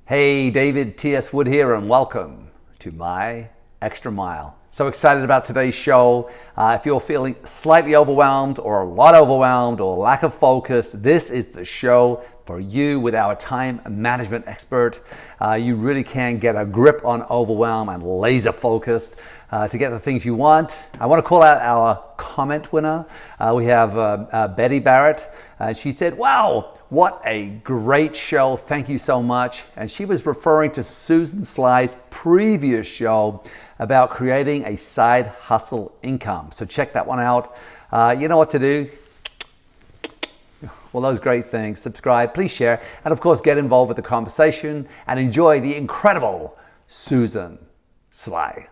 Hey, David T.S. Wood here, and welcome to My Extra Mile. So excited about today's show. If you're feeling slightly overwhelmed or a lot overwhelmed or lack of focus, this is the show for you with our time management expert. You really can get a grip on overwhelm and laser focused to get the things you want. I want to call out our comment winner. We have Betty Barrett. She said, wow, what a great show. Thank you so much. And she was referring to Susan Sly's previous show about creating a side hustle income. So check that one out. You know what to do. Well, those great things. Subscribe, please share, and of course, get involved with the conversation and enjoy the incredible Susan Sly.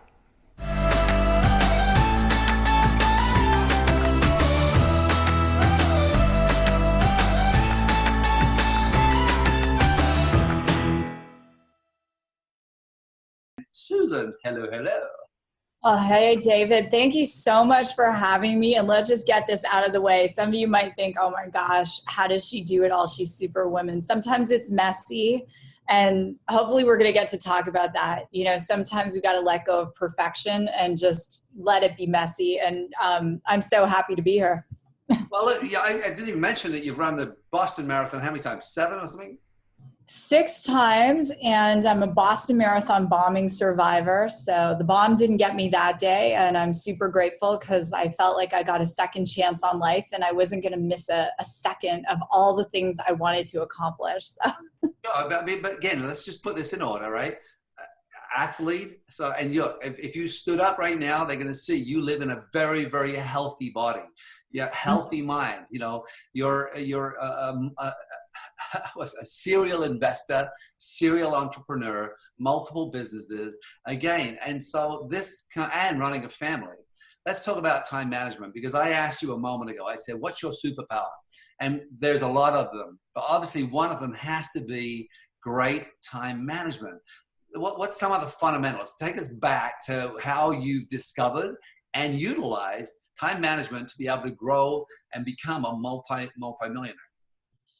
Susan, hello, hello. Oh, hey, David. Thank you so much for having me. And let's just get this out of the way. Some of you might think, oh my gosh, how does she do it all? She's Superwoman. Sometimes it's messy. And hopefully we're going to get to talk about that. You know, sometimes we got to let go of perfection and just let it be messy. And I'm so happy to be here. Well, look, yeah, I didn't even mention that you've run the Boston Marathon how many times? 7 or something? 6 times, and I'm a Boston Marathon bombing survivor. So the bomb didn't get me that day, and I'm super grateful because I felt like I got a second chance on life, and I wasn't going to miss a second of all the things I wanted to accomplish. So. No, but again, let's just put this in order, right? Athlete. So, and if you stood up right now, they're going to see you live in a very, very healthy body. Yeah, healthy mind. You know, you're a serial investor, serial entrepreneur, multiple businesses again. And so and running a family. Let's talk about time management, because I asked you a moment ago, I said, what's your superpower? And there's a lot of them, but obviously one of them has to be great time management. What's some of the fundamentals? Take us back to how you've discovered and utilized time management to be able to grow and become a multi-millionaire.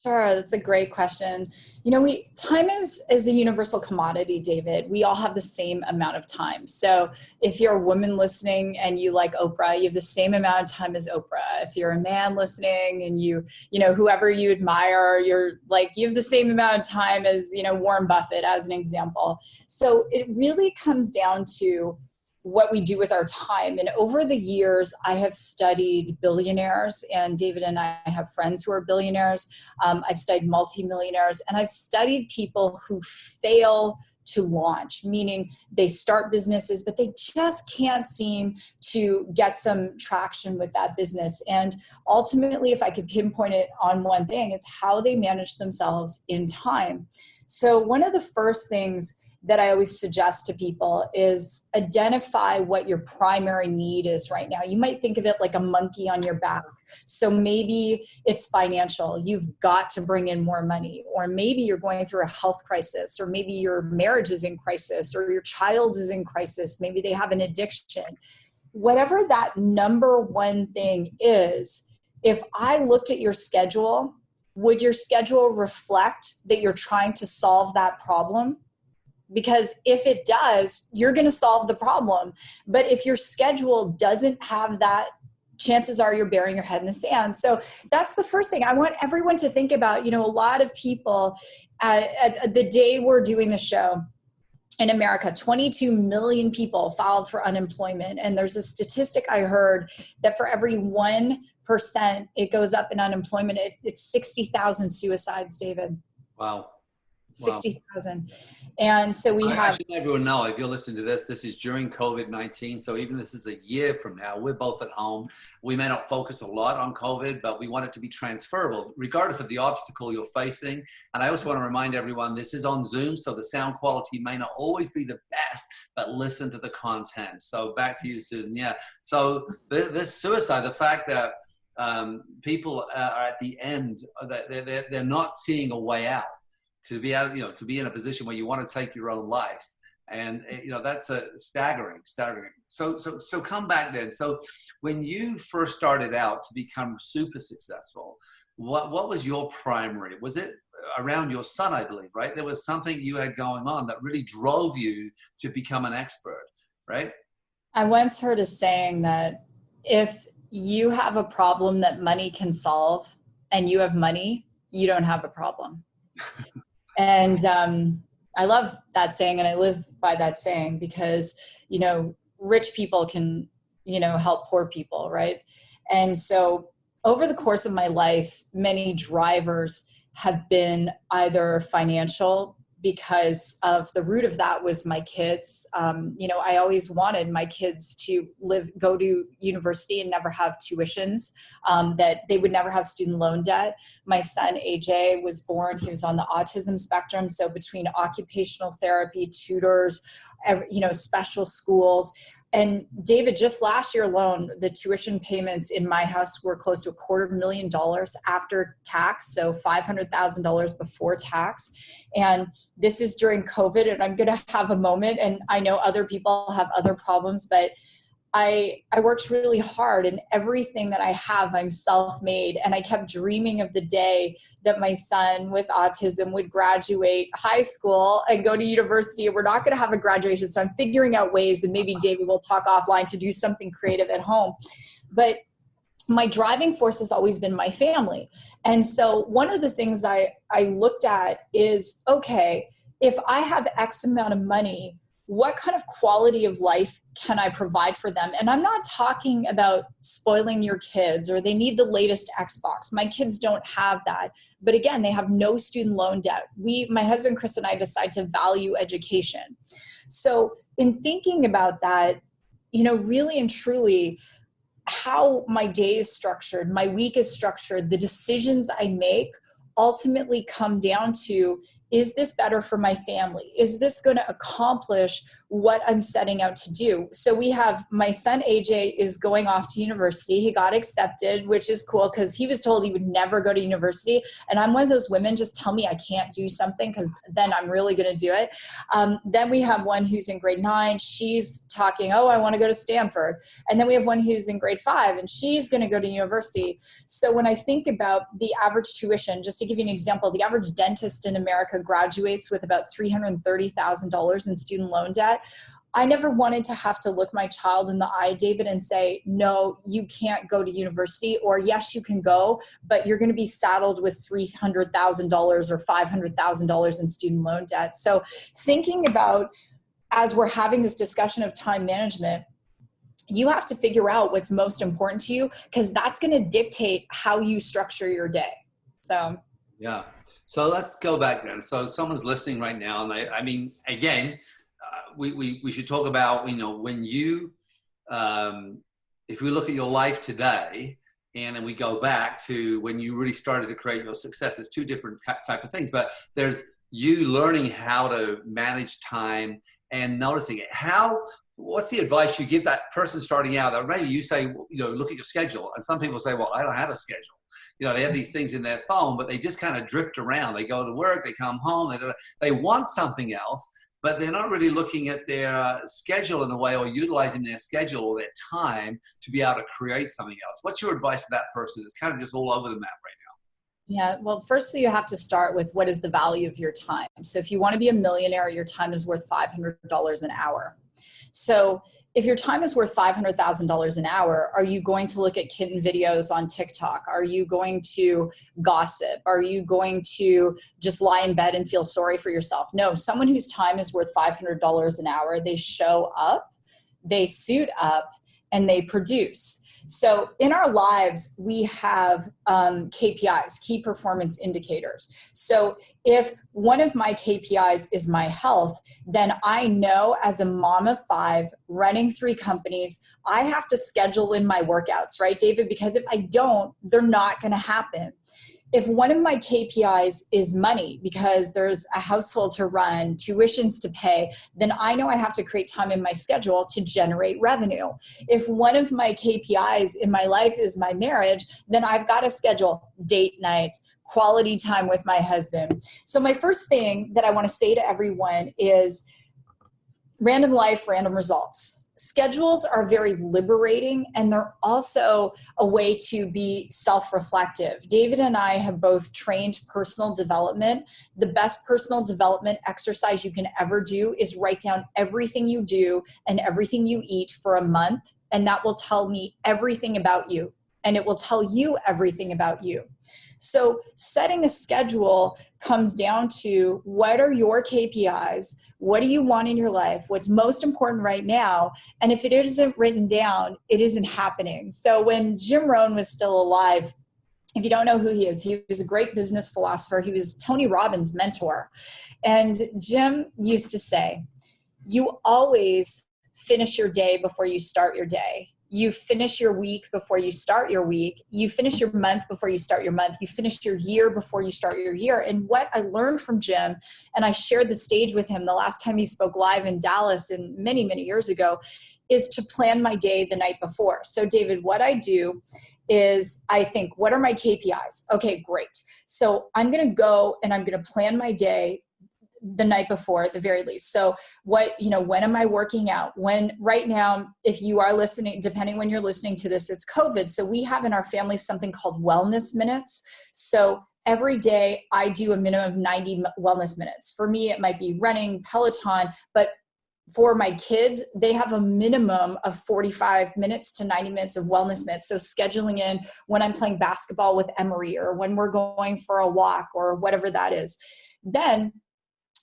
Sure, that's a great question. You know, time is a universal commodity, David. We all have the same amount of time. So if you're a woman listening and you like Oprah, you have the same amount of time as Oprah. If you're a man listening and you know, whoever you admire, you have the same amount of time as, Warren Buffett, as an example. So it really comes down to what we do with our time. And over the years, I have studied billionaires, and David and I have friends who are billionaires. I've studied multi-millionaires, and I've studied people who fail to launch, meaning they start businesses, but they just can't seem to get some traction with that business. And ultimately, if I could pinpoint it on one thing, it's how they manage themselves in time. So one of the first things that I always suggest to people is identify what your primary need is right now. You might think of it like a monkey on your back. So maybe it's financial. You've got to bring in more money. Or maybe you're going through a health crisis, or maybe your marriage is in crisis, or your child is in crisis. Maybe they have an addiction. Whatever that number one thing is, if I looked at your schedule, would your schedule reflect that you're trying to solve that problem? Because if it does, you're going to solve the problem. But if your schedule doesn't have that, chances are you're burying your head in the sand. So that's the first thing I want everyone to think about. You know, a lot of people at the day we're doing the show in America, 22 million people filed for unemployment. And there's a statistic I heard that for every 1% it goes up in unemployment, it's 60,000 suicides, David. Wow. 60,000. And so we have... Actually, everyone know, if you're listening to this is during COVID-19. So even this is a year from now, we're both at home. We may not focus a lot on COVID, but we want it to be transferable, regardless of the obstacle you're facing. And I also want to remind everyone, this is on Zoom, so the sound quality may not always be the best, but listen to the content. So back to you, Susan. Yeah. So this suicide, the fact that people are at the end, they're not seeing a way out. To be able, to be in a position where you want to take your own life, and that's a staggering. So come back then. So when you first started out to become super successful, what was your primary? Was it around your son, I believe, right? There was something you had going on that really drove you to become an expert, right? I once heard a saying that if you have a problem that money can solve and you have money, you don't have a problem. And I love that saying, and I live by that saying because, rich people can, help poor people, right? And so over the course of my life, many drivers have been either financial, because of the root of that was my kids. I always wanted my kids to go to university and never have tuitions, that they would never have student loan debt. My son, AJ, was born, he was on the autism spectrum. So between occupational therapy, tutors, special schools. And David, just last year alone, the tuition payments in my house were close to $250,000 after tax. So $500,000 before tax. And this is during COVID, and I'm going to have a moment, and I know other people have other problems, but I worked really hard, and everything that I have, I'm self-made. And I kept dreaming of the day that my son with autism would graduate high school and go to university. And we're not going to have a graduation. So I'm figuring out ways, and maybe David will talk offline, to do something creative at home. But my driving force has always been my family. And so one of the things I looked at is, okay, if I have X amount of money, what kind of quality of life can I provide for them? And I'm not talking about spoiling your kids or they need the latest Xbox. My kids don't have that. But again, they have no student loan debt. My husband, Chris, and I decide to value education. So in thinking about that, really and truly, how my day is structured, my week is structured, the decisions I make ultimately come down to, is this better for my family? Is this going to accomplish what I'm setting out to do? So we have my son, AJ, is going off to university. He got accepted, which is cool because he was told he would never go to university. And I'm one of those women, just tell me I can't do something because then I'm really going to do it. Then we have one who's in grade 9. She's talking, oh, I want to go to Stanford. And then we have one who's in grade 5 and she's going to go to university. So when I think about the average tuition, just to give you an example, the average dentist in America graduates with about $330,000 in student loan debt. I never wanted to have to look my child in the eye, David, and say, no, you can't go to university, or yes, you can go, but you're going to be saddled with $300,000 or $500,000 in student loan debt. So thinking about, as we're having this discussion of time management, you have to figure out what's most important to you, because that's going to dictate how you structure your day. So, yeah. So let's go back then. So someone's listening right now, and I mean, again, we should talk about, when you, if we look at your life today, and then we go back to when you really started to create your success, it's two different type of things, but there's you learning how to manage time and noticing it. What's the advice you give that person starting out? That maybe you say, look at your schedule. And some people say, well, I don't have a schedule. They have these things in their phone, but they just kind of drift around. They go to work, they come home, they want something else, but they're not really looking at their schedule in a way, or utilizing their schedule or their time to be able to create something else. What's your advice to that person that's kind of just all over the map right now? Yeah, well, firstly, you have to start with, what is the value of your time? So if you want to be a millionaire, your time is worth $500 an hour. So if your time is worth $500,000 an hour, are you going to look at kitten videos on TikTok? Are you going to gossip? Are you going to just lie in bed and feel sorry for yourself? No, someone whose time is worth $500 an hour, they show up, they suit up, and they produce. So in our lives, we have KPIs, key performance indicators. So if one of my KPIs is my health, then I know, as a mom of 5 running 3 companies, I have to schedule in my workouts, right, David? Because if I don't, they're not going to happen. If one of my KPIs is money, because there's a household to run, tuitions to pay, then I know I have to create time in my schedule to generate revenue. If one of my KPIs in my life is my marriage, then I've got to schedule date nights, quality time with my husband. So my first thing that I want to say to everyone is, random life, random results. schedules are very liberating, and they're also a way to be self-reflective. David and I have both trained personal development. The best personal development exercise you can ever do is write down everything you do and everything you eat for a month, and that will tell me everything about you, and it will tell you everything about you. So setting a schedule comes down to, what are your KPIs? What do you want in your life? What's most important right now? And if it isn't written down, it isn't happening. So when Jim Rohn was still alive, if you don't know who he was a great business philosopher. He was Tony Robbins' mentor. And Jim used to say, you always finish your day before you start your day. You finish your week before you start your week. You finish your month before you start your month. You finish your year before you start your year. And what I learned from Jim, and I shared the stage with him the last time he spoke live in Dallas and many, many years ago, is to plan my day the night before. So David, what I do is I think, what are my KPIs? Okay, great. So I'm going to go and I'm going to plan my day the night before at the very least. So when am I working out? Right now, if you are listening, depending when you're listening to this, it's COVID. So we have in our family something called wellness minutes. So every day I do a minimum of 90 wellness minutes. For me, it might be running, Peloton, but for my kids, they have a minimum of 45 minutes to 90 minutes of wellness minutes. So scheduling in when I'm playing basketball with Emery, or when we're going for a walk, or whatever that is. Then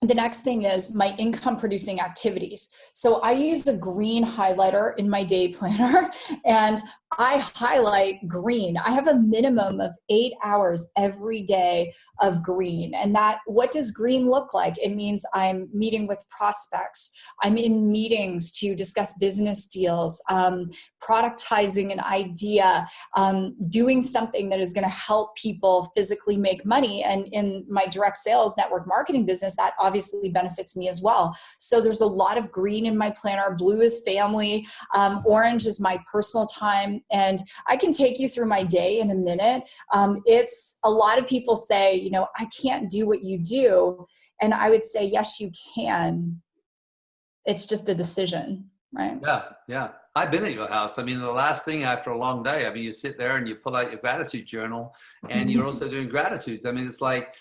the next thing is my income producing activities. So I use a green highlighter in my day planner, and I highlight green. I have a minimum of 8 hours every day of green. And what does green look like? It means I'm meeting with prospects. I'm in meetings to discuss business deals, productizing an idea, doing something that is going to help people physically make money. And in my direct sales network marketing business, that obviously benefits me as well. So there's a lot of green in my planner. Blue is family. Orange is my personal time. And I can take you through my day in a minute. It's a lot of people say, I can't do what you do. And I would say, yes, you can. It's just a decision, right? Yeah. I've been at your house. I mean, the last thing after a long day, you sit there and you pull out your gratitude journal, and you're also doing gratitudes. I mean, it's like,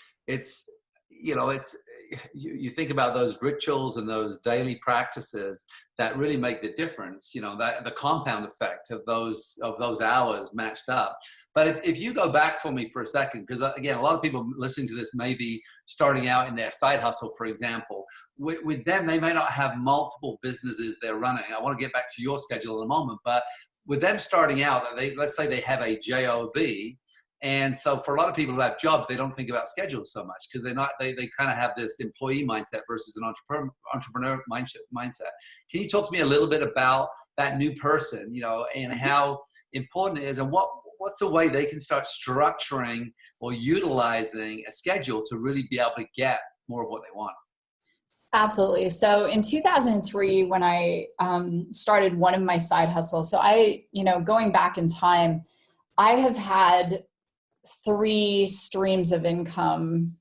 you think about those rituals and those daily practices that really make the difference, that the compound effect of those hours matched up. But if you go back for me for a second, because again, a lot of people listening to this may be starting out in their side hustle, for example. With them, they may not have multiple businesses they're running. I want to get back to your schedule in a moment, but with them starting out, let's say they have a job. And so for a lot of people who have jobs, they don't think about schedules so much, because they kind of have this employee mindset versus an entrepreneur mindset. Can you talk to me a little bit about that new person, and how important it is, and what's a way they can start structuring or utilizing a schedule to really be able to get more of what they want? Absolutely. So in 2003, when I started one of my side hustles, so going back in time, I have had 3 streams of income,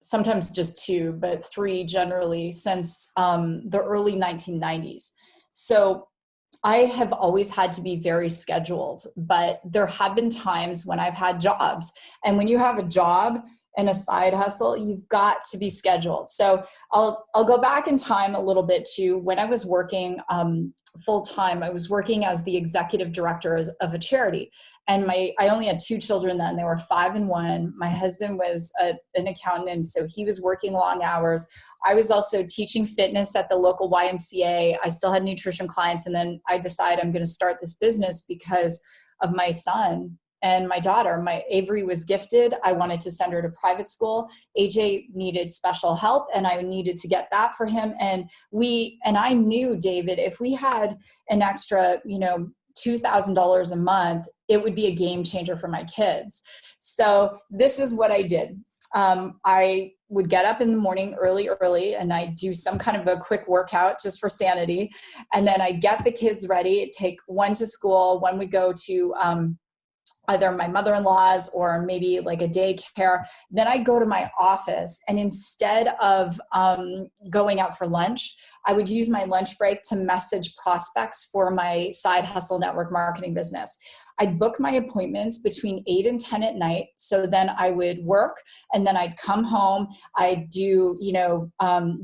sometimes just 2, but 3 generally, since the early 1990s. So I have always had to be very scheduled, but there have been times when I've had jobs. And when you have a job and a side hustle, you've got to be scheduled. So I'll go back in time a little bit to when I was working full time. I was working as the executive director of a charity, and I only had 2 children then. They were 5 and 1. My husband was an accountant, so he was working long hours. I was also teaching fitness at the local YMCA. I still had nutrition clients, and then I decided I'm going to start this business because of my son and my daughter. My Avery was gifted. I wanted to send her to private school. AJ needed special help, and I needed to get that for him. And I knew, David, if we had an extra, $2,000 a month, it would be a game changer for my kids. So this is what I did. I would get up in the morning early, and I do some kind of a quick workout just for sanity. And then I get the kids ready, take one to school, one would go to either my mother-in-law's or maybe like a daycare. Then I go to my office, and instead of going out for lunch, I would use my lunch break to message prospects for my side hustle network marketing business. I'd book my appointments between 8 and 10 at night. So then I would work, and then I'd come home. I'd do,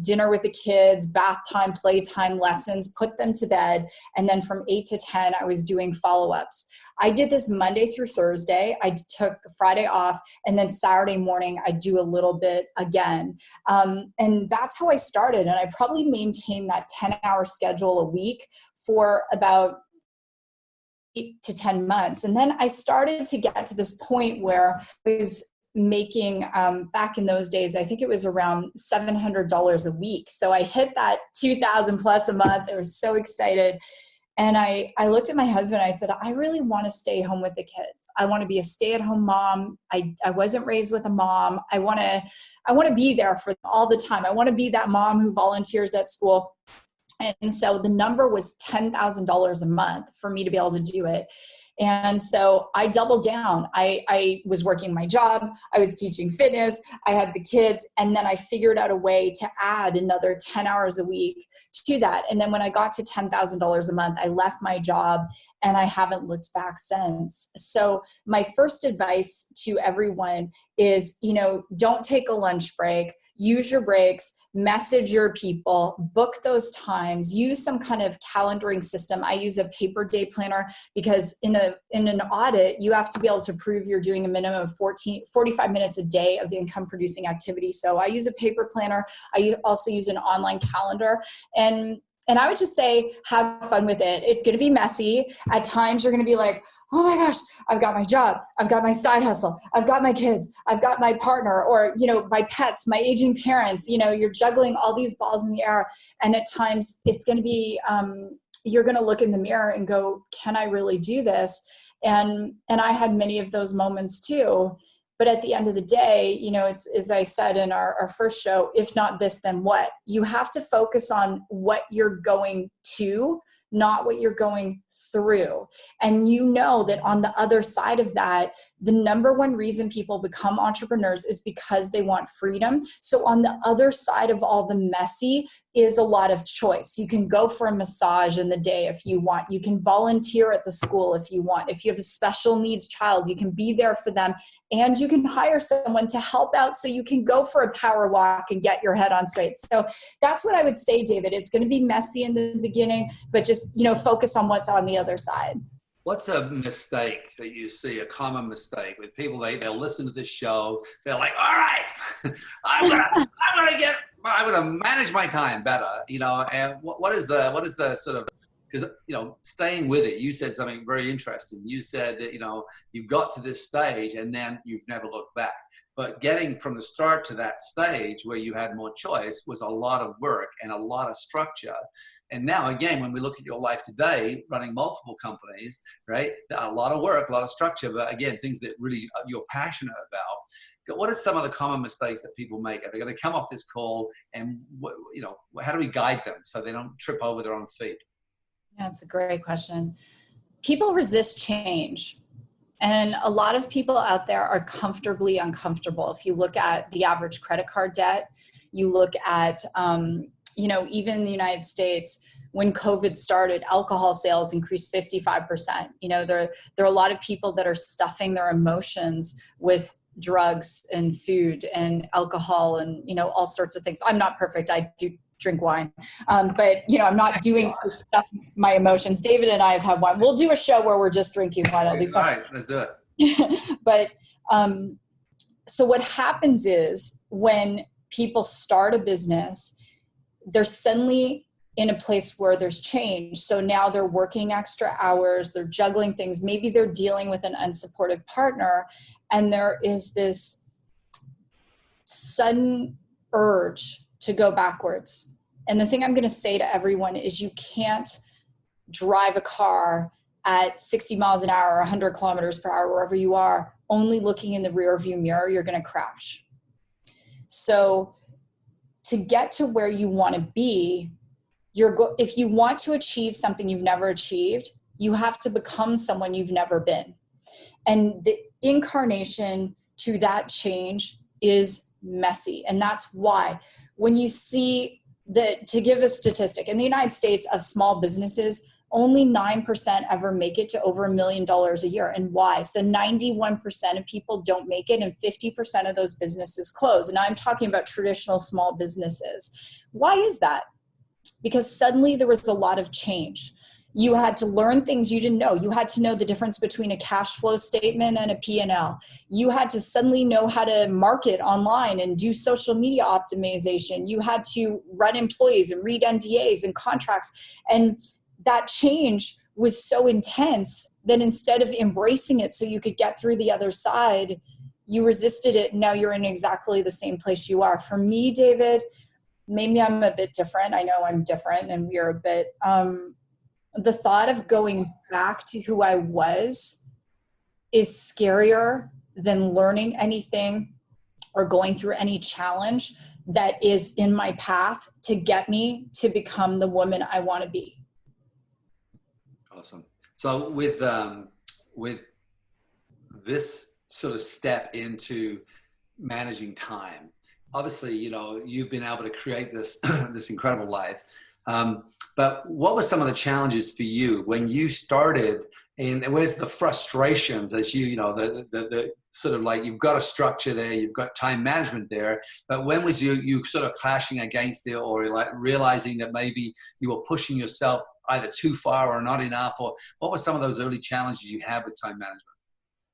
dinner with the kids, bath time, playtime, lessons, put them to bed. And then from 8 to 10, I was doing follow-ups. I did this Monday through Thursday. I took Friday off, and then Saturday morning, I do a little bit again. And that's how I started. And I probably maintained that 10-hour schedule a week for about 8 to 10 months. And then I started to get to this point where I was making, back in those days, I think it was around $700 a week. So I hit that 2,000 plus a month. I was so excited. And I looked at my husband and I said, I really want to stay home with the kids. I want to be a stay-at-home mom. I wasn't raised with a mom. I want to be there for them all the time. I want to be that mom who volunteers at school. And so the number was $10,000 a month for me to be able to do it. And so I doubled down. I was working my job. I was teaching fitness. I had the kids. And then I figured out a way to add another 10 hours a week to that. And then when I got to $10,000 a month, I left my job, and I haven't looked back since. So my first advice to everyone is, don't take a lunch break. Use your breaks. Message your people, book those times, use some kind of calendaring system. I use a paper day planner because in an audit, you have to be able to prove you're doing a minimum of 45 minutes a day of income producing activity. So I use a paper planner. I also use an online calendar, and I would just say, have fun with it. It's going to be messy. At times you're going to be like, oh my gosh, I've got my job. I've got my side hustle. I've got my kids. I've got my partner, or, my pets, my aging parents. You're juggling all these balls in the air. And at times it's going to be, you're going to look in the mirror and go, can I really do this? And I had many of those moments too. But at the end of the day, it's, as I said in our first show, if not this, then what? You have to focus on what you're going to, not what you're going through. And that on the other side of that, the number one reason people become entrepreneurs is because they want freedom. So on the other side of all the messy is a lot of choice. You can go for a massage in the day if you want. You can volunteer at the school if you want. If you have a special needs child, you can be there for them, and you can hire someone to help out so you can go for a power walk and get your head on straight. So that's what I would say, David. It's going to be messy in the beginning, but just, focus on what's on the other side. What's a mistake that you see, a common mistake with people? They'll listen to this show. They're like, all right, I'm gonna manage my time better. And what is the sort of, because, staying with it, you said something very interesting. You said that, you've got to this stage and then you've never looked back. But getting from the start to that stage where you had more choice was a lot of work and a lot of structure. And now, again, when we look at your life today, running multiple companies, right? A lot of work, a lot of structure, but again, things that really you're passionate about. What are some of the common mistakes that people make? Are they going to come off this call, and how do we guide them so they don't trip over their own feet? Yeah, that's a great question. People resist change. And a lot of people out there are comfortably uncomfortable. If you look at the average credit card debt, you look at, even in the United States, when COVID started, alcohol sales increased 55%. There are a lot of people that are stuffing their emotions with drugs and food and alcohol and, all sorts of things. I'm not perfect. I do drink wine. But, I'm not doing stuff, my emotions. David and I have had wine. We'll do a show where we're just drinking wine. It'll be fun. All right, let's do it. But, so what happens is when people start a business, they're suddenly in a place where there's change. So now they're working extra hours, they're juggling things. Maybe they're dealing with an unsupportive partner, and there is this sudden urge to go backwards. And the thing I'm going to say to everyone is you can't drive a car at 60 miles an hour, 100 kilometers per hour, wherever you are, only looking in the rear view mirror. You're going to crash. So to get to where you want to be, if you want to achieve something you've never achieved, you have to become someone you've never been. And the incarnation to that change is messy. And that's why when you see that, to give a statistic, in the United States of small businesses, only 9% ever make it to over $1 million a year. And why? So 91% of people don't make it, and 50% of those businesses close. And I'm talking about traditional small businesses. Why is that? Because suddenly there was a lot of change. You had to learn things you didn't know. You had to know the difference between a cash flow statement and a P&L. You had to suddenly know how to market online and do social media optimization. You had to run employees and read NDAs and contracts. And that change was so intense that instead of embracing it so you could get through the other side, you resisted it. And now you're in exactly the same place you are. For me, David, maybe I'm a bit different. I know I'm different and we're a bit, the thought of going back to who I was is scarier than learning anything or going through any challenge that is in my path to get me to become the woman I want to be. Awesome. So with this sort of step into managing time, obviously, you know, you've been able to create this this incredible life. But what were some of the challenges for you when you started, and where's the frustrations as you know, the sort of like, you've got a structure there, you've got time management there, but when was you sort of clashing against it, or like realizing that maybe you were pushing yourself either too far or not enough, or what were some of those early challenges you had with time management?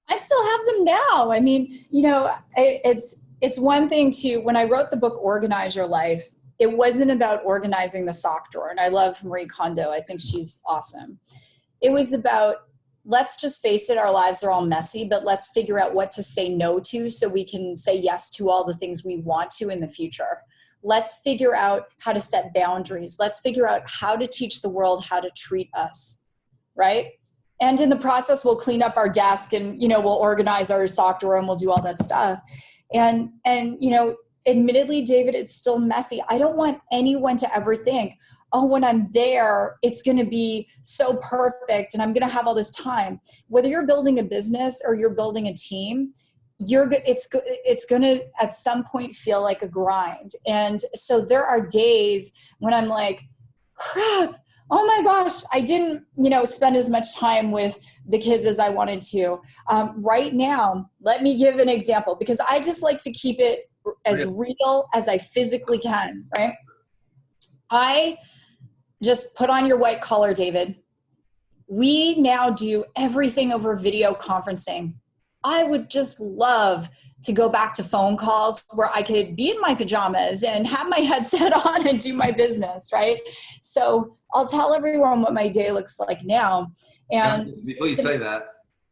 I still have them now. I mean, you know, it's one thing to, when I wrote the book, Organize Your Life, it wasn't about organizing the sock drawer. And I love Marie Kondo. I think she's awesome. It was about, let's just face it, our lives are all messy, but let's figure out what to say no to so we can say yes to all the things we want to in the future. Let's figure out how to set boundaries. Let's figure out how to teach the world how to treat us, right? And in the process, we'll clean up our desk and, you know, we'll organize our sock drawer and we'll do all that stuff. And you know, admittedly, David, it's still messy. I don't want anyone to ever think, oh, when I'm there, it's going to be so perfect and I'm going to have all this time. Whether you're building a business or you're building a team, it's going to at some point feel like a grind. And so there are days when I'm like, crap, oh my gosh, I didn't, you know, spend as much time with the kids as I wanted to. Right now, let me give an example, because I just like to keep it as real as I physically can, right? I just put on your white collar, David. We now do everything over video conferencing. I would just love to go back to phone calls where I could be in my pajamas and have my headset on and do my business, right? So I'll tell everyone what my day looks like now. And before you say that,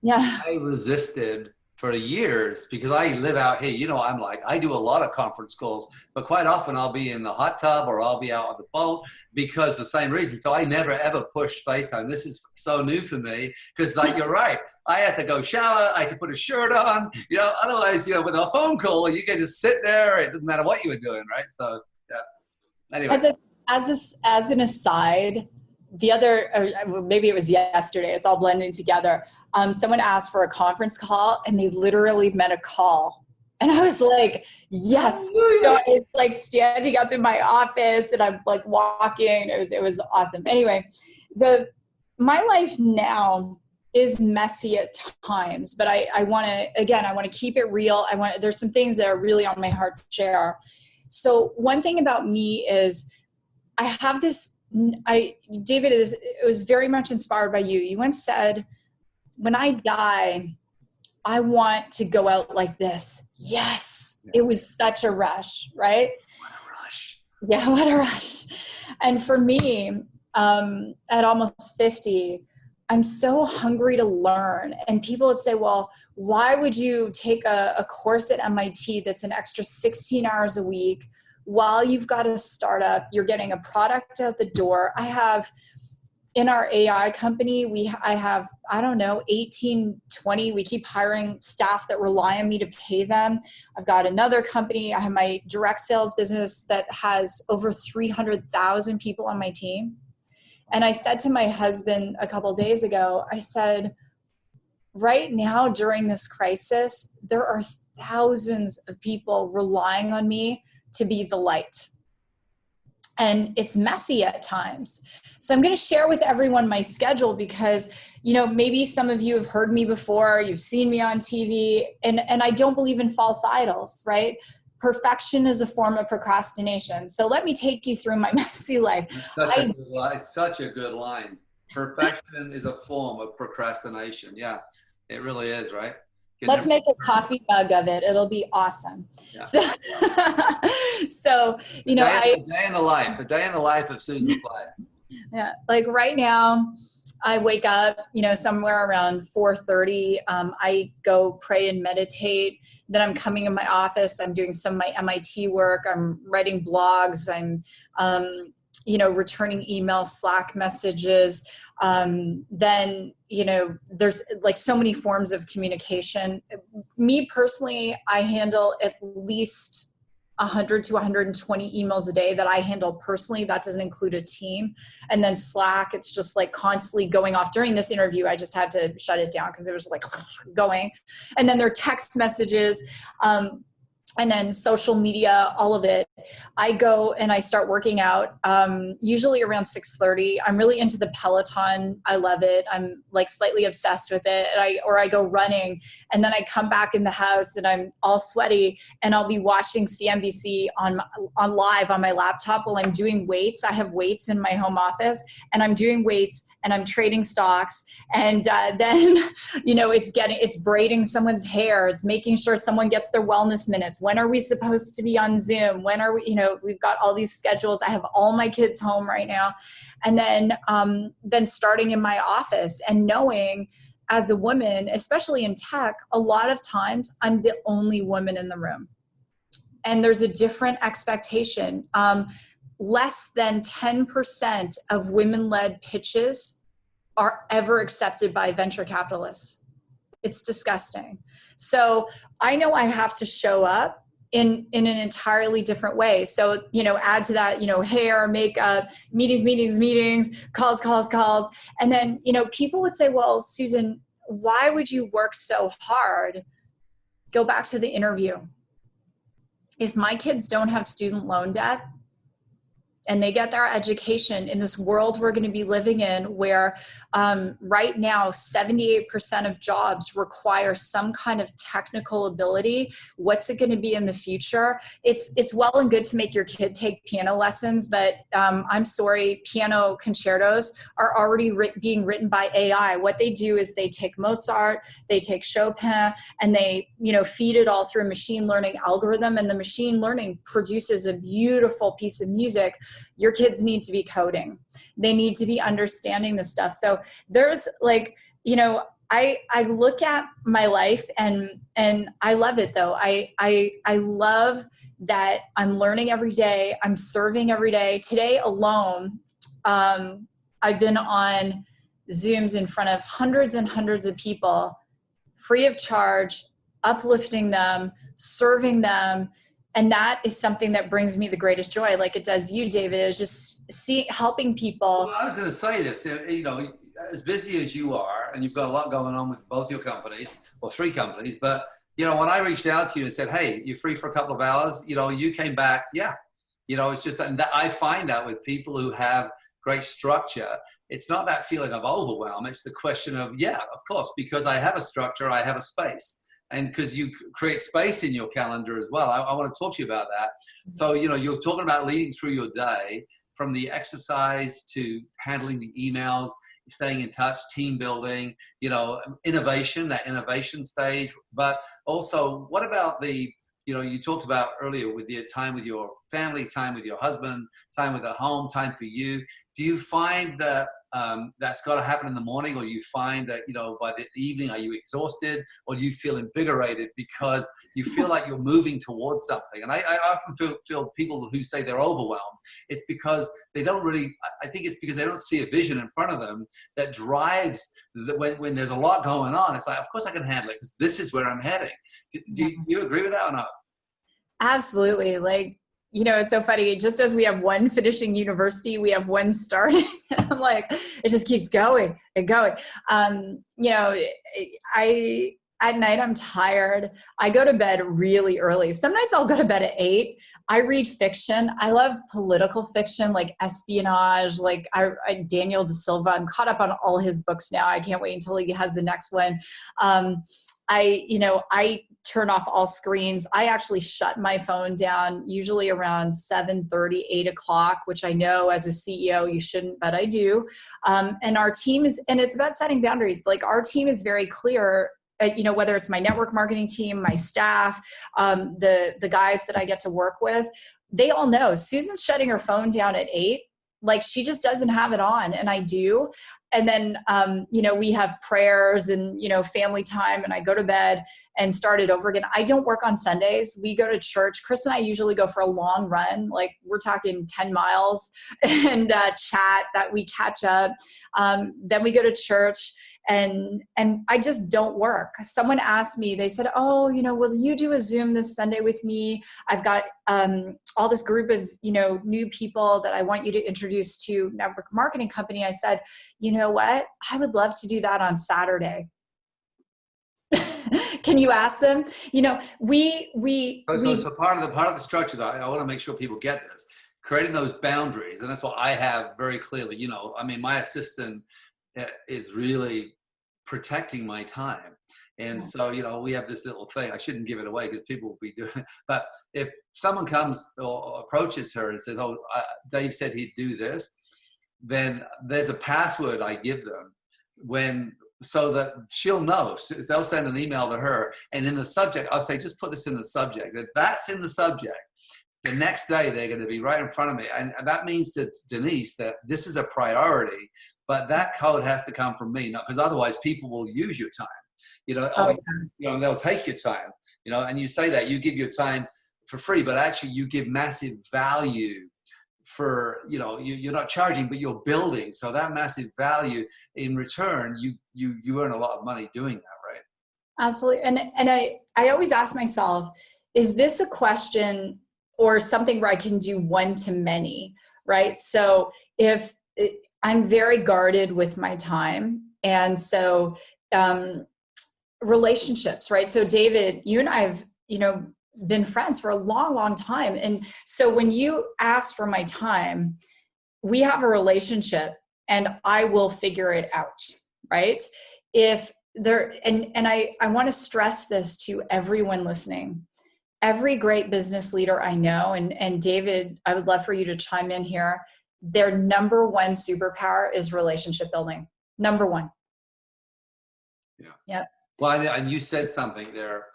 yeah, I resisted for years because I live out here. You know, I'm like, I do a lot of conference calls, but quite often I'll be in the hot tub or I'll be out on the boat because the same reason. So I never ever pushed FaceTime. This is so new for me because, like, you're right. I had to go shower. I had to put a shirt on. You know, otherwise, you know, with a phone call, you can just sit there. It doesn't matter what you were doing, right? So, yeah. Anyway. As an aside, the other, maybe it was yesterday, it's all blending together. Someone asked for a conference call and they literally met a call. And I was like, yes. So it's like standing up in my office and I'm like walking. It was awesome. Anyway, my life now is messy at times, but I want to keep it real. There's some things that are really on my heart to share. So one thing about me is I have this, David, it was very much inspired by you. You once said, when I die, I want to go out like this. Yes. It was such a rush, right? What a rush. Yeah, what a rush. And for me, at almost 50, I'm so hungry to learn. And people would say, well, why would you take a course at MIT that's an extra 16 hours a week while you've got a startup, you're getting a product out the door? I have, in our AI company, I have, I don't know, 18, 20. We keep hiring staff that rely on me to pay them. I've got another company. I have my direct sales business that has over 300,000 people on my team. And I said to my husband a couple of days ago, I said, right now during this crisis, there are thousands of people relying on me to be the light. And it's messy at times. So I'm going to share with everyone my schedule because, maybe some of you have heard me before, you've seen me on TV, and I don't believe in false idols, right? Perfection is a form of procrastination. So let me take you through my messy life. It's such a good line. Perfection is a form of procrastination. Yeah, it really is, right? Let's make a coffee mug of it. It'll be awesome. Yeah. So, a day in the life of Susan's life. Yeah. Like right now, I wake up, somewhere around 4:30. I go pray and meditate. Then I'm coming in my office. I'm doing some of my MIT work. I'm writing blogs. I'm, returning emails, Slack messages. Then, there's like so many forms of communication. Me personally, I handle at least 100 to 120 emails a day that I handle personally. That doesn't include a team. And then Slack, it's just like constantly going off. During this interview, I just had to shut it down because it was like going. And then there are text messages. And then social media, all of it. I go and I start working out, usually around 6:30. I'm really into the Peloton. I love it. I'm like slightly obsessed with it. And I go running, and then I come back in the house and I'm all sweaty, and I'll be watching CNBC on live on my laptop while I'm doing weights. I have weights in my home office, and I'm doing weights and I'm trading stocks. And then, it's braiding someone's hair. It's making sure someone gets their wellness minutes. When are we supposed to be on Zoom? When are we, we've got all these schedules. I have all my kids home right now. And then starting in my office and knowing as a woman, especially in tech, a lot of times I'm the only woman in the room. And there's a different expectation. Less than 10% of women-led pitches are ever accepted by venture capitalists. It's disgusting. So I know I have to show up in an entirely different way. So, add to that, hair, makeup, meetings, calls. And then, people would say, well, Susan, why would you work so hard? Go back to the interview. If my kids don't have student loan debt, and they get their education in this world we're going to be living in where right now 78% of jobs require some kind of technical ability. What's it going to be in the future? It's well and good to make your kid take piano lessons, but I'm sorry, piano concertos are already being written by AI. What they do is they take Mozart, they take Chopin, and they feed it all through a machine learning algorithm, and the machine learning produces a beautiful piece of music. Your kids need to be coding. They need to be understanding this stuff. So there's I look at my life and I love it though. I love that I'm learning every day. I'm serving every day. Today alone, I've been on Zooms in front of hundreds and hundreds of people, free of charge, uplifting them, serving them. And that is something that brings me the greatest joy, like it does you, David, is just helping people. Well, I was going to say this, as busy as you are, and you've got a lot going on with both your companies, or three companies, but, when I reached out to you and said, hey, you're free for a couple of hours, you came back, yeah. It's just that I find that with people who have great structure, it's not that feeling of overwhelm. It's the question of, yeah, of course, because I have a structure, I have a space. And because you create space in your calendar as well. I want to talk to you about that. So, you're talking about leading through your day, from the exercise to handling the emails, staying in touch, team building, innovation, that innovation stage. But also, what about you talked about earlier with your time with your family, time with your husband, time with the home, time for you. Do you find that that's got to happen in the morning, or you find that, by the evening, are you exhausted, or do you feel invigorated because you feel like you're moving towards something? And I often feel people who say they're overwhelmed, it's because they don't really, I think it's because they don't see a vision in front of them that drives when there's a lot going on. It's like, of course I can handle it because this is where I'm heading. Do you agree with that or not? Absolutely. Like, it's so funny. Just as we have one finishing university, we have one starting. I'm like, it just keeps going and going. At night, I'm tired. I go to bed really early. Some nights I'll go to bed at 8. I read fiction. I love political fiction, like espionage, like Daniel De Silva. I'm caught up on all his books now. I can't wait until he has the next one. I turn off all screens. I actually shut my phone down usually around 7:30, 8 o'clock, which I know as a CEO you shouldn't, but I do. And our team and it's about setting boundaries. Like our team is very clear. Whether it's my network marketing team, my staff, the guys that I get to work with, they all know Susan's shutting her phone down at 8. Like she just doesn't have it on, and I do. And then, we have prayers and, family time, and I go to bed and start it over again. I don't work on Sundays. We go to church. Chris and I usually go for a long run. Like we're talking 10 miles and chat, that we catch up. Then we go to church. And I just don't work. Someone asked me, they said, oh, will you do a Zoom this Sunday with me? I've got all this group of, new people that I want you to introduce to network marketing company. I said, you know what? I would love to do that on Saturday. Can you ask them? So part of the structure that I want to make sure people get this, creating those boundaries. And that's what I have very clearly, my assistant is really protecting my time. And so, we have this little thing. I shouldn't give it away because people will be doing it. But if someone comes or approaches her and says, oh, Dave said he'd do this, then there's a password I give them so that she'll know. They'll send an email to her. And in the subject, I'll say, just put this in the subject. If that's in the subject, the next day they're going to be right in front of me. And that means to Denise that this is a priority. But that code has to come from me, because otherwise people will use your time. They'll take your time. And you say that you give your time for free, but actually you give massive value for. You're not charging, but you're building. So that massive value in return, you earn a lot of money doing that, right? Absolutely. And I always ask myself, is this a question or something where I can do one to many, right? So I'm very guarded with my time. And so relationships, right? So David, you and I have, been friends for a long, long time. And so when you ask for my time, we have a relationship and I will figure it out, right? I want to stress this to everyone listening. Every great business leader I know, and David, I would love for you to chime in here. Their number one superpower is relationship building. Number one. Yeah. Yeah. Well, and you said something there.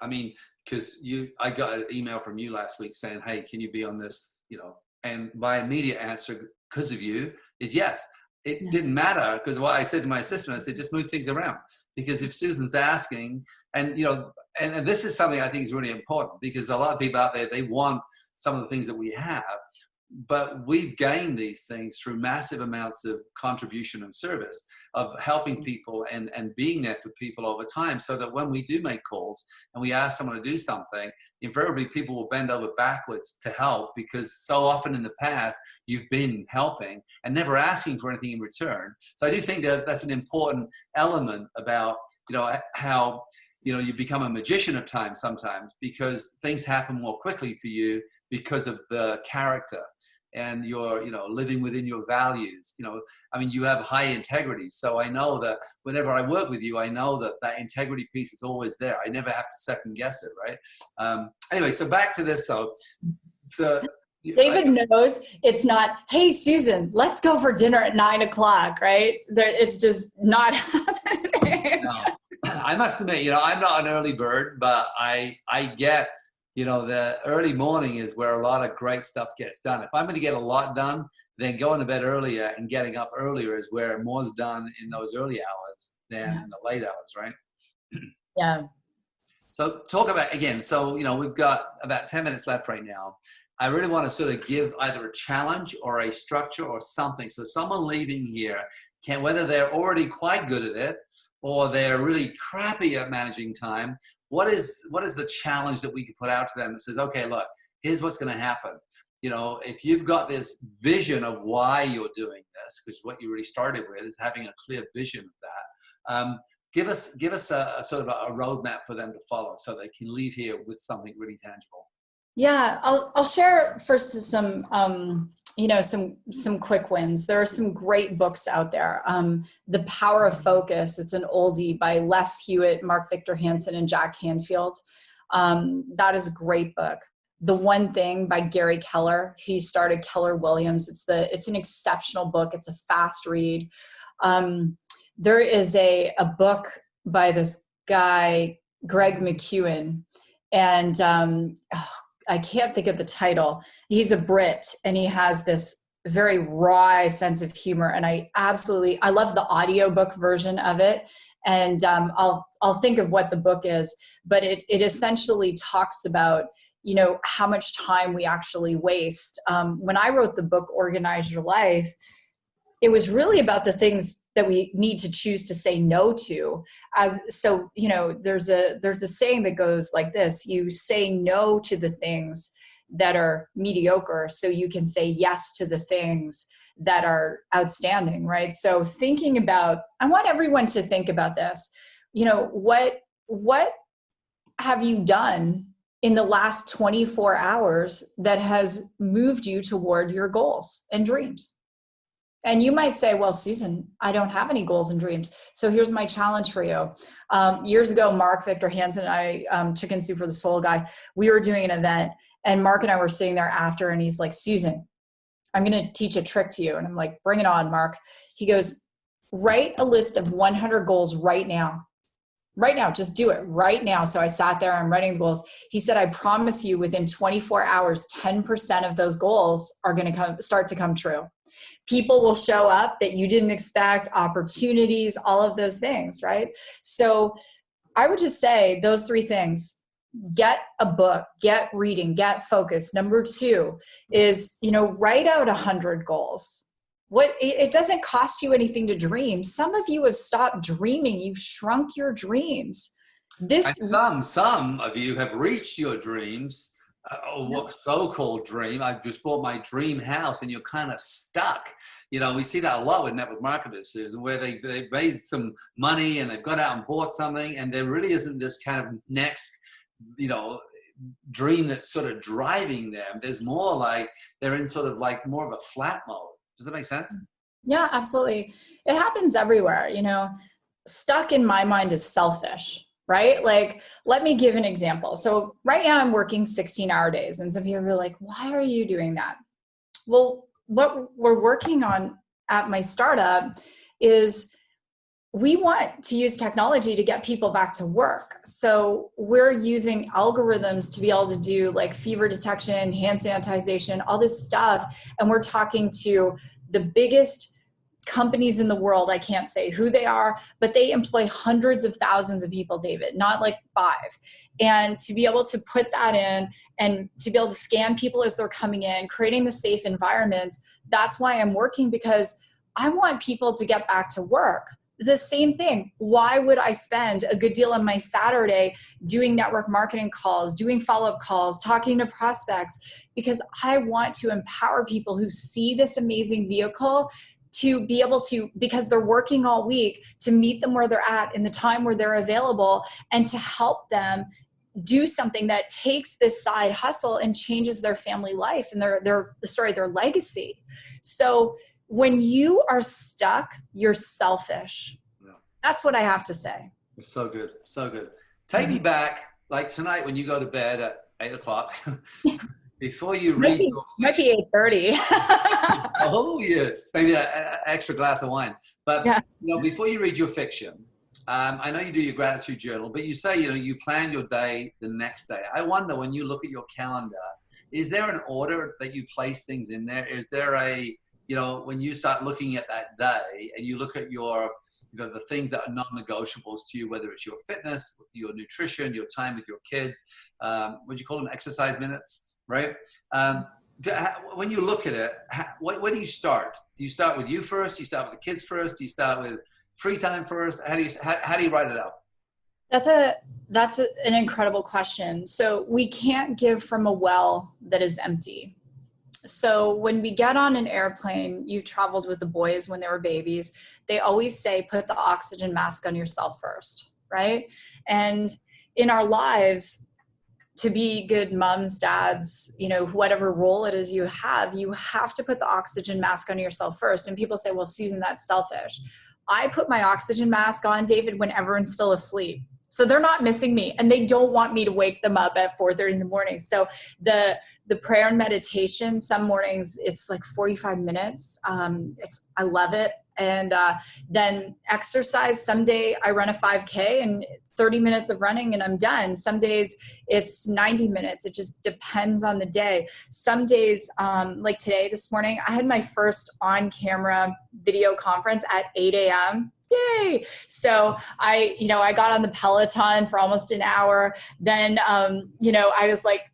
Because I got an email from you last week saying, hey, can you be on this? And my immediate answer, because of you, is yes. It didn't matter, because what I said to my assistant, I said, just move things around. Because if Susan's asking, and this is something I think is really important, because a lot of people out there, they want some of the things that we have. But we've gained these things through massive amounts of contribution and service, of helping people and being there for people over time, so that when we do make calls and we ask someone to do something, invariably people will bend over backwards to help, because so often in the past you've been helping and never asking for anything in return. So I do think that's an important element about, how you become a magician of time sometimes, because things happen more quickly for you because of the character. And you're, living within your values. You have high integrity. So I know that whenever I work with you, I know that integrity piece is always there. I never have to second guess it, right? Anyway, so back to this. So David knows it's not, hey, Susan, let's go for dinner at 9 o'clock, right? It's just not happening. No. I must admit, I'm not an early bird, but I get, the early morning is where a lot of great stuff gets done. If I'm going to get a lot done, then going to bed earlier and getting up earlier is where more's done in those early hours than in the late hours, right? Yeah. So talk about, again, so, we've got about 10 minutes left right now. I really want to sort of give either a challenge or a structure or something. So someone leaving here whether they're already quite good at it or they're really crappy at managing time, what is the challenge that we can put out to them that says, okay, look, here's what's going to happen. if you've got this vision of why you're doing this, because what you really started with is having a clear vision of that. Give us a sort of a roadmap for them to follow so they can leave here with something really tangible. Yeah, I'll share first some some quick wins. There are some great books out there. The Power of Focus, it's an oldie by Les Hewitt, Mark Victor Hansen, and Jack Canfield. That is a great book. The One Thing by Gary Keller. He started Keller Williams. It's an exceptional book. It's a fast read. There is a book by this guy, Greg McKeown, and I can't think of the title. He's a Brit, and he has this very wry sense of humor. And I love the audiobook version of it. And I'll think of what the book is, but it essentially talks about, how much time we actually waste. When I wrote the book, Organize Your Life, it was really about the things that we need to choose to say no to. There's a saying that goes like this: you say no to the things that are mediocre so you can say yes to the things that are outstanding, right? So I want everyone to think about this. What have you done in the last 24 hours that has moved you toward your goals and dreams? And you might say, well, Susan, I don't have any goals and dreams. So here's my challenge for you. Years ago, Mark Victor Hansen and I, Chicken Soup for the Soul guy, we were doing an event, and Mark and I were sitting there after, and he's like, Susan, I'm going to teach a trick to you. And I'm like, bring it on, Mark. He goes, write a list of 100 goals right now. Right now, just do it right now. So I sat there, I'm writing the goals. He said, I promise you within 24 hours, 10% of those goals are going to start to come true. People will show up that you didn't expect, opportunities, all of those things, right? So I would just say those three things: get a book, get reading, get focused. Number two is, write out 100 goals. It doesn't cost you anything to dream. Some of you have stopped dreaming. You've shrunk your dreams. Some of you have reached your dreams. What so-called dream? I just bought my dream house, and you're kind of stuck. We see that a lot with network marketers, Susan, where they made some money and they've got out and bought something, and there really isn't this kind of next, dream that's sort of driving them. There's more like they're in sort of like more of a flat mode. Does that make sense? Yeah, absolutely. It happens everywhere. Stuck in my mind is selfish. Right? Like, let me give an example. So right now I'm working 16-hour days, and some people are like, why are you doing that? Well, what we're working on at my startup is we want to use technology to get people back to work. So we're using algorithms to be able to do like fever detection, hand sanitization, all this stuff. And we're talking to the biggest companies in the world. I can't say who they are, but they employ hundreds of thousands of people, David, not like 5. And to be able to put that in and to be able to scan people as they're coming in, creating the safe environments, that's why I'm working, because I want people to get back to work. The same thing. Why would I spend a good deal of my Saturday doing network marketing calls, doing follow-up calls, talking to prospects? Because I want to empower people who see this amazing vehicle to be able to, because they're working all week, to meet them where they're at in the time where they're available, and to help them do something that takes this side hustle and changes their family life and their legacy. So when you are stuck, you're selfish. Yeah. That's what I have to say. So good. So good. Take me back, like tonight when you go to bed at 8 o'clock, before you read your fiction, might be 8:30. Oh yeah, maybe an extra glass of wine. But before you read your fiction, I know you do your gratitude journal, but you say you plan your day the next day. I wonder, when you look at your calendar, is there an order that you place things in there? Is there a when you start looking at that day and you look at your the things that are non-negotiables to you, whether it's your fitness, your nutrition, your time with your kids, what do you call them, exercise minutes? Right? When you look at it, where do you start? Do you start with you first? Do you start with the kids first? Do you start with free time first? How do you write it out? That's an incredible question. So we can't give from a well that is empty. So when we get on an airplane, you traveled with the boys when they were babies, they always say, put the oxygen mask on yourself first, right? And in our lives, to be good moms, dads, whatever role it is you have to put the oxygen mask on yourself first. And people say, well, Susan, that's selfish. I put my oxygen mask on, David, when everyone's still asleep. So they're not missing me, and they don't want me to wake them up at 4:30 in the morning. So the prayer and meditation, some mornings it's like 45 minutes. I love it. And then exercise. Someday I run a 5K and 30 minutes of running and I'm done. Some days it's 90 minutes. It just depends on the day. Some days, like today, this morning, I had my first on-camera video conference at 8 a.m. Yay. So I got on the Peloton for almost an hour. Then, I was like,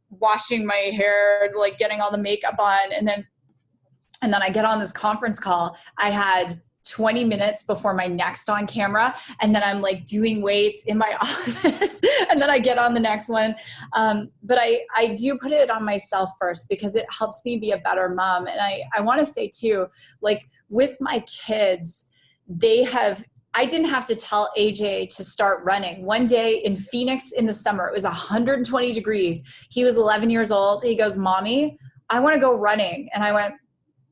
washing my hair, like getting all the makeup on. And then I get on this conference call. I had 20 minutes before my next on camera. And then I'm like doing weights in my office. And then I get on the next one. But I do put it on myself first because it helps me be a better mom. And I want to say too, like with my kids, I didn't have to tell AJ to start running. One day in Phoenix in the summer, it was 120 degrees. He was 11 years old. He goes, Mommy, I want to go running. And I went,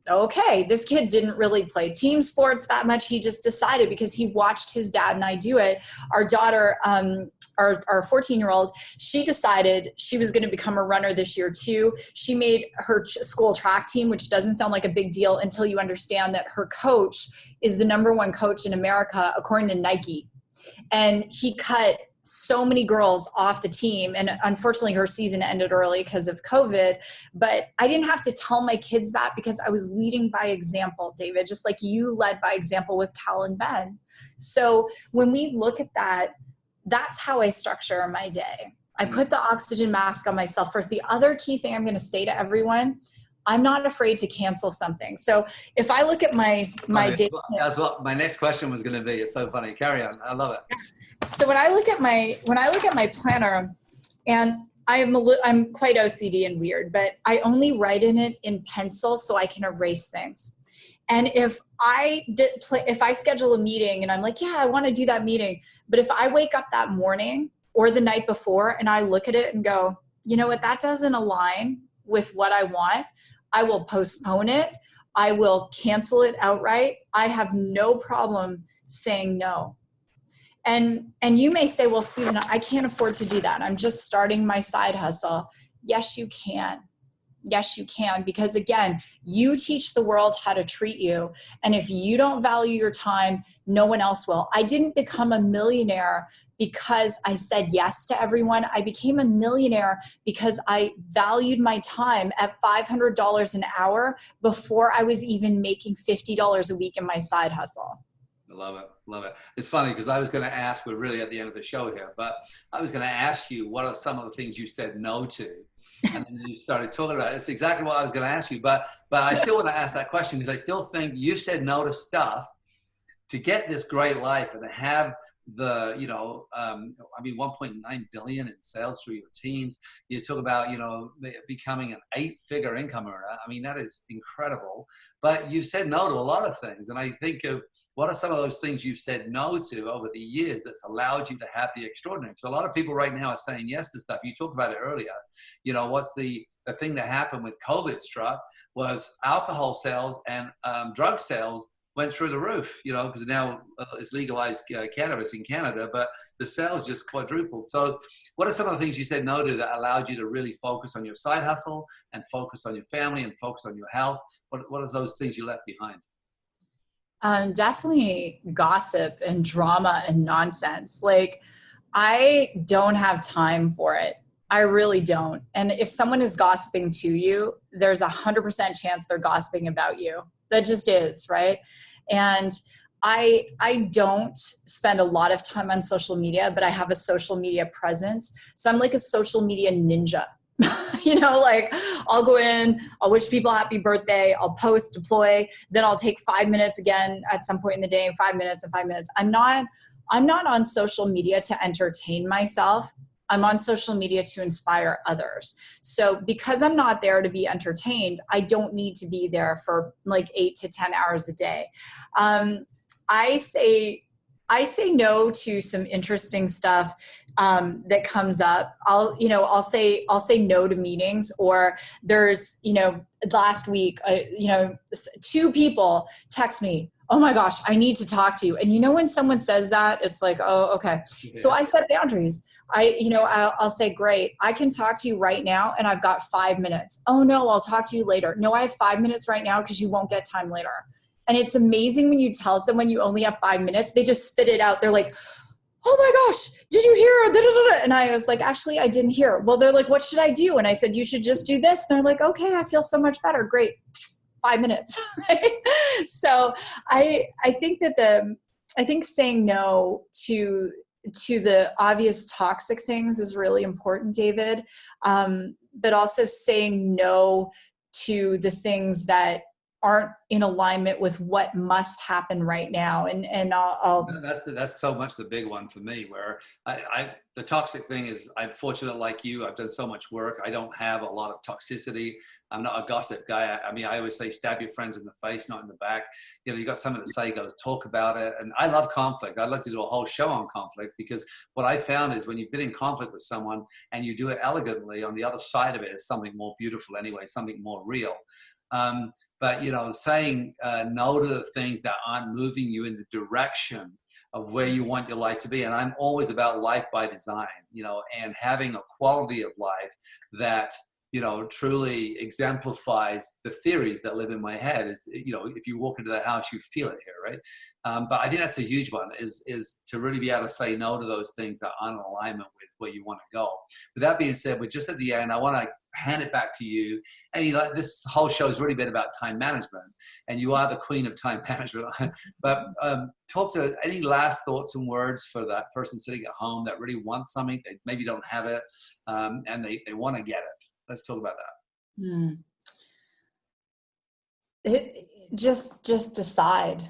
okay, this kid didn't really play team sports that much. He just decided because he watched his dad and I do it. Our daughter, our 14-year-old, she decided she was going to become a runner this year too. She made her school track team, which doesn't sound like a big deal until you understand that her coach is the #1 coach in America, according to Nike. And he cut so many girls off the team. And unfortunately, her season ended early because of COVID. But I didn't have to tell my kids that because I was leading by example, David, just like you led by example with Cal and Ben. So when we look at that, that's how I structure my day. I put the oxygen mask on myself first. The other key thing I'm going to say to everyone, I'm not afraid to cancel something. So if I look at my day, that's what my next question was going to be. It's so funny. Carry on. I love it. So when I look at my planner, and I'm quite OCD and weird, but I only write in it in pencil so I can erase things. And if I schedule a meeting and I'm like, yeah, I want to do that meeting, but if I wake up that morning or the night before and I look at it and go, you know what, that doesn't align with what I want, I will postpone it. I will cancel it outright. I have no problem saying no. And you may say, well, Susan, I can't afford to do that. I'm just starting my side hustle. Yes, you can. Yes, you can. Because again, you teach the world how to treat you. And if you don't value your time, no one else will. I didn't become a millionaire because I said yes to everyone. I became a millionaire because I valued my time at $500 an hour before I was even making $50 a week in my side hustle. I love it. Love it. It's funny because I was going to ask, we're really at the end of the show here, but I was going to ask you, what are some of the things you said no to? And then you started talking about it. It's exactly what I was going to ask you, but I still want to ask that question because I still think you said no to stuff to get this great life and to have the, 1.9 billion in sales through your teams. You talk about, becoming an 8-figure income earner. I mean, that is incredible, but you said no to a lot of things. And I think of what are some of those things you've said no to over the years that's allowed you to have the extraordinary? Because a lot of people right now are saying yes to stuff. You talked about it earlier. What's the thing that happened with COVID struck was alcohol sales and drug sales went through the roof, because now it's legalized cannabis in Canada, but the sales just quadrupled. So what are some of the things you said no to that allowed you to really focus on your side hustle and focus on your family and focus on your health? What are those things you left behind? Definitely gossip and drama and nonsense. Like, I don't have time for it. I really don't. And if someone is gossiping to you, there's 100% chance they're gossiping about you. That just is, right? And I don't spend a lot of time on social media, but I have a social media presence. So I'm like a social media ninja. I'll go in, I'll wish people happy birthday, I'll post, deploy, then I'll take 5 minutes again at some point in the day, and 5 minutes and 5 minutes. I'm not on social media to entertain myself. I'm on social media to inspire others. So because I'm not there to be entertained, I don't need to be there for like 8 to 10 hours a day. I say no to some interesting stuff that comes up. I'll say no to meetings, or there's, last week, 2 people text me, oh my gosh, I need to talk to you. And when someone says that, it's like, oh, okay. Yeah. So I set boundaries. I'll say, great, I can talk to you right now and I've got 5 minutes. Oh no, I'll talk to you later. No, I have 5 minutes right now because you won't get time later. And it's amazing when you tell someone you only have 5 minutes, they just spit it out. They're like, oh my gosh, did you hear? And I was like, actually, I didn't hear. Well, they're like, what should I do? And I said, you should just do this. And they're like, okay, I feel so much better. Great. 5 minutes. Right? So I think saying no to the obvious toxic things is really important, David. But also saying no to the things that aren't in alignment with what must happen right now. And I'll that's so much the big one for me, where the toxic thing is, I'm fortunate like you, I've done so much work. I don't have a lot of toxicity. I'm not a gossip guy. I always say, stab your friends in the face, not in the back. You got something to say, go talk about it. And I love conflict. I'd like to do a whole show on conflict, because what I found is when you've been in conflict with someone and you do it elegantly, on the other side of it is something more beautiful anyway, something more real. But saying no to the things that aren't moving you in the direction of where you want your life to be. And I'm always about life by design, and having a quality of life that, truly exemplifies the theories that live in my head. Is, if you walk into the house, you feel it here, right? But I think that's a huge one, is to really be able to say no to those things that aren't in alignment with where you want to go. With that being said, we're just at the end. I want to hand it back to you. And this whole show has really been about time management, and you are the queen of time management. But talk to any last thoughts and words for that person sitting at home that really wants something, they maybe don't have it, and they want to get it. Let's talk about that. Just decide.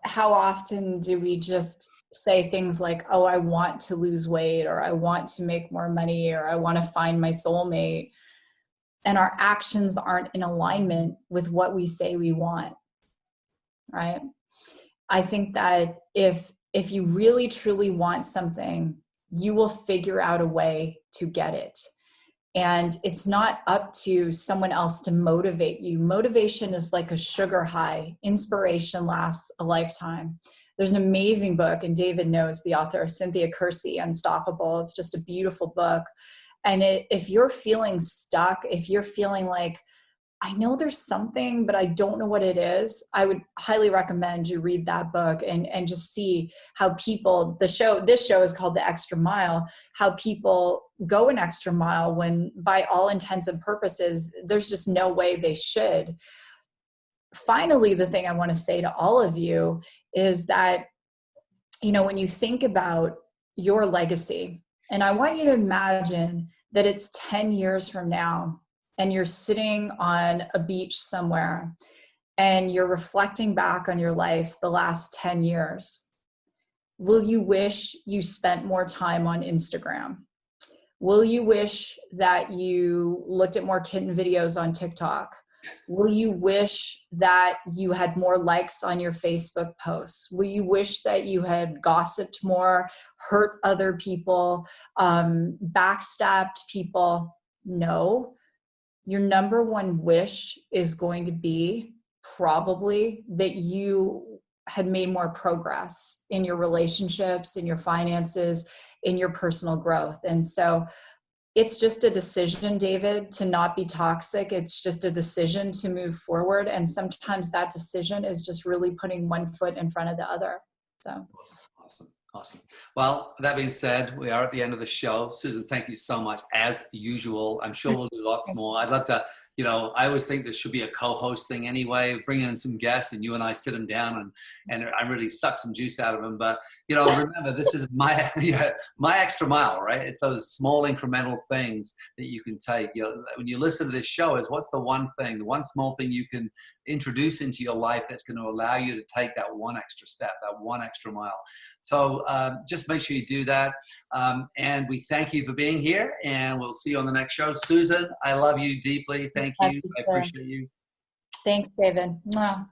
How often do we just say things like, oh, I want to lose weight, or I want to make more money, or I want to find my soulmate, and our actions aren't in alignment with what we say we want, right? I think that if you really truly want something, you will figure out a way to get it. And it's not up to someone else to motivate you. Motivation is like a sugar high. Inspiration lasts a lifetime. There's an amazing book, and David knows the author, Cynthia Kersey, Unstoppable. It's just a beautiful book. And if you're feeling stuck, if you're feeling like, I know there's something, but I don't know what it is, I would highly recommend you read that book and just see how people, this show is called The Extra Mile, how people go an extra mile when by all intents and purposes, there's just no way they should. Finally, the thing I want to say to all of you is that, when you think about your legacy, and I want you to imagine that it's 10 years from now, and you're sitting on a beach somewhere and you're reflecting back on your life the last 10 years. Will you wish you spent more time on Instagram? Will you wish that you looked at more kitten videos on TikTok? Will you wish that you had more likes on your Facebook posts? Will you wish that you had gossiped more, hurt other people, backstabbed people? No. Your number one wish is going to be probably that you had made more progress in your relationships, in your finances, in your personal growth. And so it's just a decision, David, to not be toxic. It's just a decision to move forward. And sometimes that decision is just really putting one foot in front of the other. So Awesome. Well, that being said, we are at the end of the show. Susan, thank you so much, as usual. I'm sure we'll do lots more. I'd love to I always think this should be a co-host thing anyway, bring in some guests and you and I sit them down and I really suck some juice out of them. But, remember, this is my extra mile, right? It's those small incremental things that you can take. When you listen to this show, is what's the one small thing you can introduce into your life that's going to allow you to take that one extra step, that one extra mile. So just make sure you do that. And we thank you for being here, and we'll see you on the next show. Susan, I love you deeply. Thank you. I appreciate you. Thanks, David. Mwah.